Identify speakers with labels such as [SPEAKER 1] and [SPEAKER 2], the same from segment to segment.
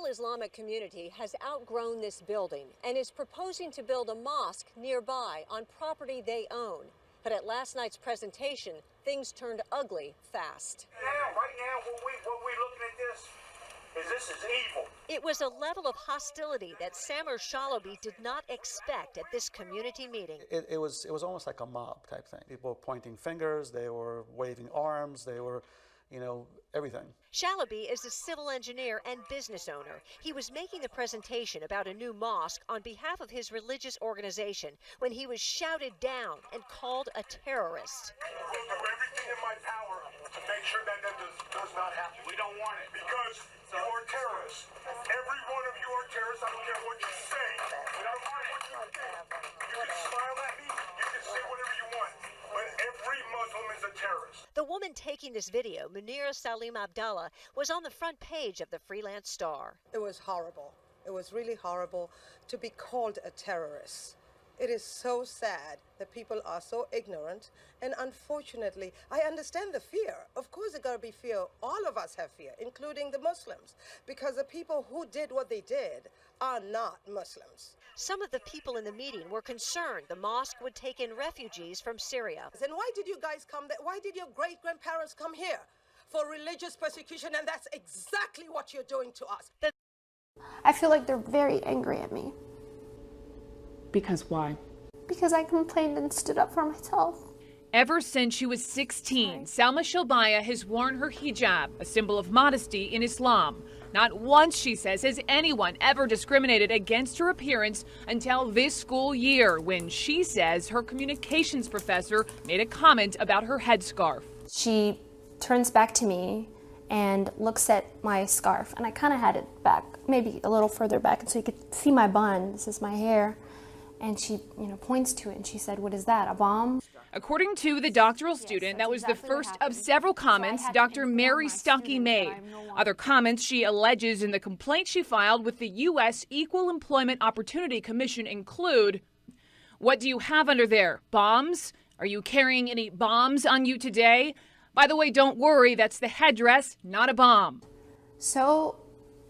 [SPEAKER 1] Islamic community has outgrown this building and is proposing to build a mosque nearby on property they own. But at last night's presentation, things turned ugly fast.
[SPEAKER 2] Right now, what we looking at this is evil.
[SPEAKER 1] It was a level of hostility that Samer Shalaby did not expect at this community meeting.
[SPEAKER 3] It was almost like a mob type thing. People were pointing fingers, they were waving arms, they were, everything.
[SPEAKER 1] Shalaby is a civil engineer and business owner. He was making a presentation about a new mosque on behalf of his religious organization when he was shouted down and called a terrorist.
[SPEAKER 2] We'll do everything in my power to make sure that does not happen. We don't want it. Because you are terrorists. Every one of you are terrorists. I don't care what you say. I don't care what you think. You can smile at me. You can say whatever you want. But every Muslim is a terrorist.
[SPEAKER 1] The woman taking this video, Munira Salim Abdallah, was on the front page of the Freelance Star.
[SPEAKER 4] It was horrible. It was really horrible to be called a terrorist. It is so sad that people are so ignorant, and unfortunately, I understand the fear. Of course, there's got to be fear. All of us have fear, including the Muslims, because the people who did what they did are not Muslims.
[SPEAKER 1] Some of the people in the meeting were concerned the mosque would take in refugees from Syria.
[SPEAKER 4] And why did you guys come there? Why did your great-grandparents come here? For religious persecution, and that's exactly what you're doing to us.
[SPEAKER 5] I feel like they're very angry at me.
[SPEAKER 6] Because why?
[SPEAKER 5] Because I complained and stood up for myself.
[SPEAKER 6] Ever since she was 16, Salma Shilbaya has worn her hijab, a symbol of modesty in Islam. Not once, she says, has anyone ever discriminated against her appearance until this school year, when she says her communications professor made a comment about her headscarf.
[SPEAKER 5] She turns back to me and looks at my scarf, and I kind of had it back, maybe a little further back, and so you could see my bun. This is my hair. And she, points to it, and she said, "What is that, a bomb?"
[SPEAKER 6] According to the doctoral student, that was the first of several comments Dr. Mary Stuckey made. Other comments she alleges in the complaint she filed with the U.S. Equal Employment Opportunity Commission include, "What do you have under there? Bombs? Are you carrying any bombs on you today? By the way, don't worry, that's the headdress, not a bomb."
[SPEAKER 5] So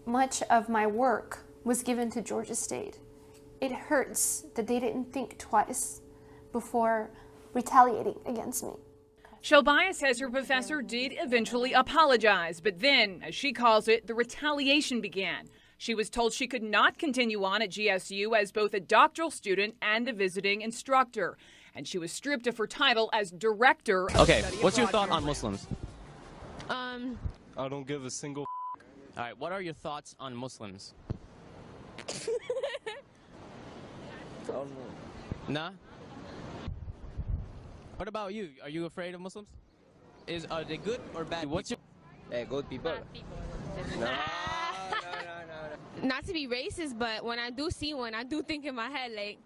[SPEAKER 5] much of my work was given to Georgia State. It hurts that they didn't think twice before retaliating against me.
[SPEAKER 6] Shilbaya says her professor did eventually apologize, but then, as she calls it, the retaliation began. She was told she could not continue on at GSU as both a doctoral student and a visiting instructor, and she was stripped of her title as director of
[SPEAKER 7] Okay,
[SPEAKER 6] study
[SPEAKER 7] what's your
[SPEAKER 6] abroad
[SPEAKER 7] thought on Muslims?
[SPEAKER 8] I don't give a single
[SPEAKER 7] All right, what are your thoughts on Muslims? Nah? What about you? Are you afraid of Muslims? Are they good or bad? What's your...
[SPEAKER 9] They're good people.
[SPEAKER 8] Bad people. Not to be racist, but when I do see one, I do think in my head, like,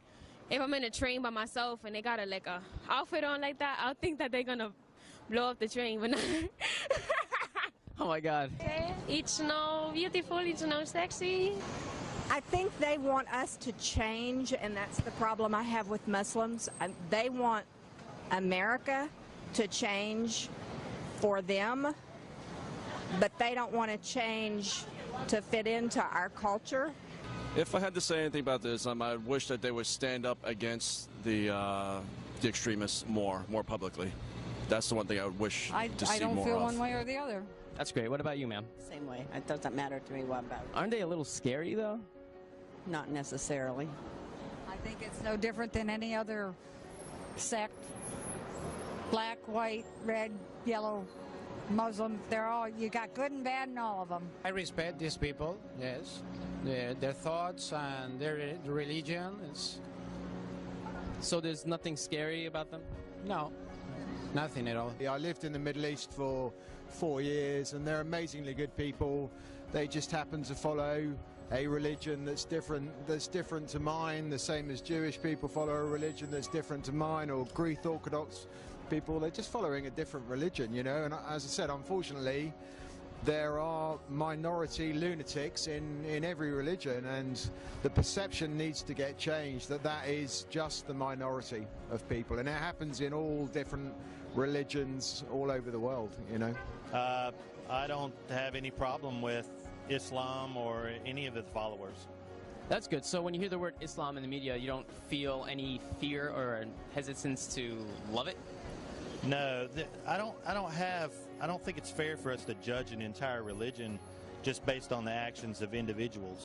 [SPEAKER 8] if I'm in a train by myself and they got a outfit on like that, I'll think that they're gonna blow up the train, but not.
[SPEAKER 7] Oh my God.
[SPEAKER 8] It's no beautiful, it's no sexy.
[SPEAKER 10] I think they want us to change, and that's the problem I have with Muslims. They want America to change for them, but they don't want to change to fit into our culture.
[SPEAKER 11] If I had to say anything about this, I wish that they would stand up against the extremists more publicly. That's the one thing I would wish to see more of.
[SPEAKER 12] I don't feel one way or the other.
[SPEAKER 7] That's great. What about you, ma'am?
[SPEAKER 10] Same way. It doesn't matter to me what about it.
[SPEAKER 7] Aren't they a little scary, though?
[SPEAKER 10] Not necessarily.
[SPEAKER 12] I think it's no different than any other sect. Black, white, red, yellow, Muslim, you got good and bad in all of them.
[SPEAKER 13] I respect these people, yes. Their thoughts and their religion is...
[SPEAKER 7] So there's nothing scary about them?
[SPEAKER 13] No, nothing at all.
[SPEAKER 14] I lived in the Middle East for 4 years, and they're amazingly good people. They just happen to follow a religion that's different to mine, the same as Jewish people follow a religion that's different to mine, or Greek Orthodox people. They're just following a different religion, and as I said, unfortunately there are minority lunatics in every religion, and the perception needs to get changed that is just the minority of people, and it happens in all different religions all over the world.
[SPEAKER 15] I don't have any problem with
[SPEAKER 9] Islam or any of its followers.
[SPEAKER 7] That's good. So when you hear the word Islam in the media, you don't feel any fear or hesitance to love it?
[SPEAKER 9] No, I don't think it's fair for us to judge an entire religion just based on the actions of individuals.